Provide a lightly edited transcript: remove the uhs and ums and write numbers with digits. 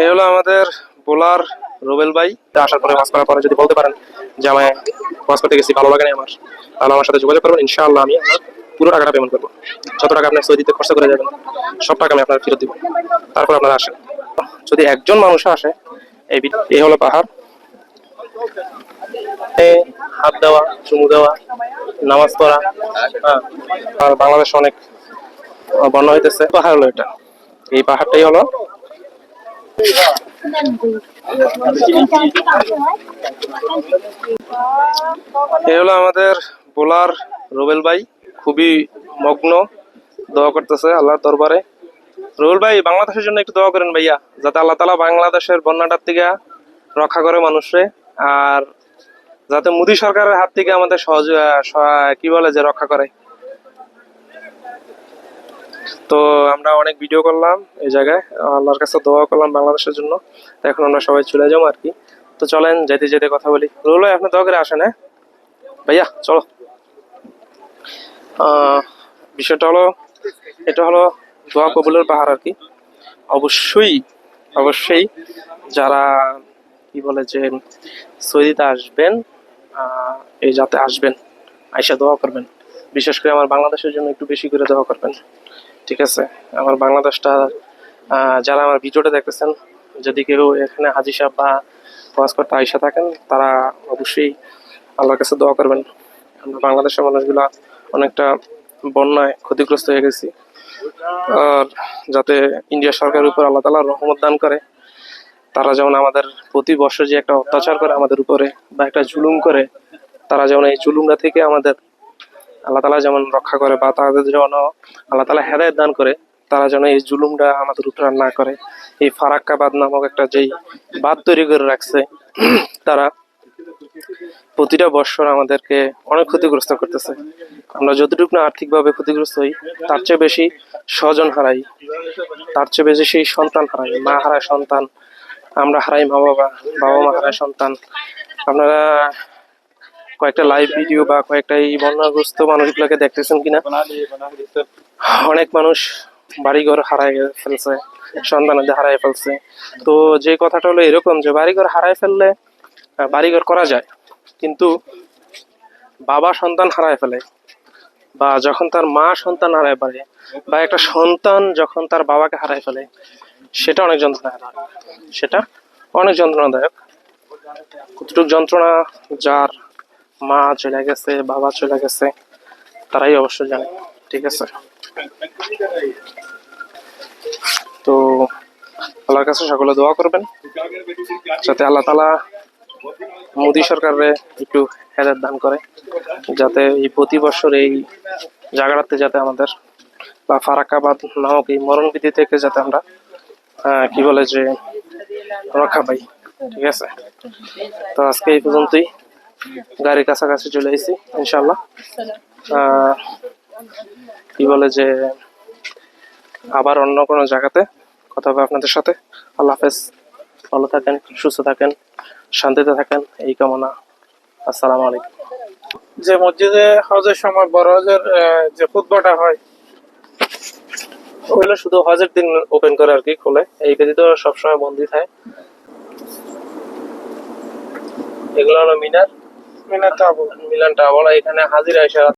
এই হলো আমাদের বোলার রুবেল ভাই। আসার পরে ওয়াজ করার পরে যদি বলতে পারেন যে আমি ওয়াজ করতে গেছি ভালো লাগে না আমার, তাহলে আমার সাথে যোগাযোগ করবেন, ইনশাআল্লাহ আমি আপনার পুরো টাকাটা পেমেন্ট করবো। যত টাকা আপনার সৌদিতে খরচা করে যাবেন সব টাকা আমি আপনার ফেরত দিব। তারপর আপনারা আসেন। যদি একজন মানুষ আসে, এই হলো পাহাড়, হাত দেওয়া, চুমু দেওয়া, নামাজ পড়া, হ্যাঁ। আর বাংলাদেশ অনেক বন্যা হইতেছে, পাহাড় হলো এটা। এই পাহাড়টাই হলো এই হলো আমাদের বোলার রুবেল ভাই। খুবই মগ্ন, দোয়া করতেছে আল্লাহর দরবারে। রুবেল ভাই, বাংলাদেশের জন্য একটু দোয়া করেন ভাইয়া, যাতে আল্লাহ তাআলা বাংলাদেশের বন্যাটার থেকে রক্ষা করে মানুষরে, আর যাতে মোদী সরকারের হাত থেকে আমাদের কি বলে যে রক্ষা করে। তো আমরা অনেক ভিডিও করলাম এই জায়গায়, আল্লাহর কাছে দোয়া করলাম বাংলাদেশের জন্য। তো এখন আমরা সবাই চলে যাবো আর কি। তো চলেন যেতে যেতে কথা বলি। রুবেল ভাই, আপনি দোয়া করে আসেন। হ্যাঁ ভাইয়া, চলো। বিষয়টা হলো, এটা হলো দোয়া কবুলের পাহাড় আর কি। অবশ্যই অবশ্যই যারা কি বলে যে সৌদিতে আসবেন, এই যাতে আসবেন, আইসা দোয়া করবেন। বিশেষ করে আমার বাংলাদেশের জন্য একটু বেশি করে দোয়া করবেন, ঠিক আছে? আমার বাংলাদেশটা, যারা আমার ভিডিওটা দেখতেছেন, যদি কেউ এখানে হাজি সাহেব বা ওয়াজ করতে আইসা থাকেন, তারা অবশ্যই আল্লাহর কাছে দোয়া করবেন। আমরা বাংলাদেশের মানুষগুলা অনেকটা বন্যায় ক্ষতিগ্রস্ত হয়ে গেছি, আর যাতে ইন্ডিয়া সরকারের উপর আল্লাহ তাআলা রহমত দান করে। তারা যেমন আমাদের প্রতি বছর যে একটা অত্যাচার করে আমাদের উপরে বা একটা জুলুম করে, তারা যেমন এই জুলুমটা থেকে আমাদের আল্লাহ তাআলা যেমন রক্ষা করে, বা তাদের যেমন আল্লাহ তাআলা হেদায়েত দান করে, তারা যেন এই জুলুমটা আমাদের উপর আর না করে। এই ফারাক্কা বাঁধ নামক একটা যেই বাঁধ তৈরি করে রাখছে, তারা প্রতিটা বছর আমাদেরকে অনেক ক্ষতিগ্রস্ত করতেছে। আমরা যতটুকু না আর্থিকভাবে ক্ষতিগ্রস্ত হই, তার চেয়ে বেশি স্বজন হারাই, তার চেয়ে বেশি সেই সন্তান হারাই, মা হারায় সন্তান, আমরা হারাই মা বাবা, বাবা মা হারায় সন্তান। আপনারা কয়েকটা লাইভ ভিডিও বা কয়েকটা এই বন্যাগ্রস্ত মানুষগুলোকে দেখতেছেন কিনা? অনেক মানুষ বাড়িঘর হারাই ফেলছে, সন্তানদের হারাই ফেলছে। তো যে কথাটা হলো এরকম যে বাড়িঘর হারাই ফেললে বাড়িঘর করা যায়, কিন্তু বাবা সন্তান হারায় ফেলে, বা যখন তার মা সন্তান হারায় ফেলে, বা একটা সন্তান যখন তার বাবাকে হারায় ফেলে, সেটা অনেক যন্ত্রণাদায়ক। সেটা অনেক যন্ত্রণাদায়ক। কতটুকু যন্ত্রণা যার মা চলে গেছে, বাবা চলে গেছে, তারাই অবশ্য জানে, ঠিক আছে? তো আল্লাহর কাছে সকলে দোয়া করবেন, যাতে আল্লাহ তাআলা মোদী সরকারের একটু হেদায়েত দান করে, যাতে এই প্রতি বছর এই জায়গাটাতে যাতে আমাদের বা ফারাক্কা বাঁধ নামক এই মরণবিধি থেকে যাতে আমরা কি বলে যে রক্ষা পাই, ঠিক আছে? তো আজকে এই পর্যন্তই, গাড়ির কাছাকাছি চলে এসেছি ইনশাল্লাহ। কি বলে যে আবার অন্য কোনো জায়গাতে কথা হবে আপনাদের সাথে। আল্লাহ হাফেজ, ভালো থাকেন, সুস্থ থাকেন, শান্তিতে থাকেন, এই কামনা। আসসালামু আলাইকুম। যে মসজিদে হজের সময় বড় হজের যে খুতবাটা হয়, ওগুলো শুধু হজের দিন ওপেন করে আর কি, খোলে। এই ব্যতীত সবসময় বন্ধই থাকে। এগুলো হলো মিনার, মিনার টাবু। Milan tower. এখানে হাজিরা এসে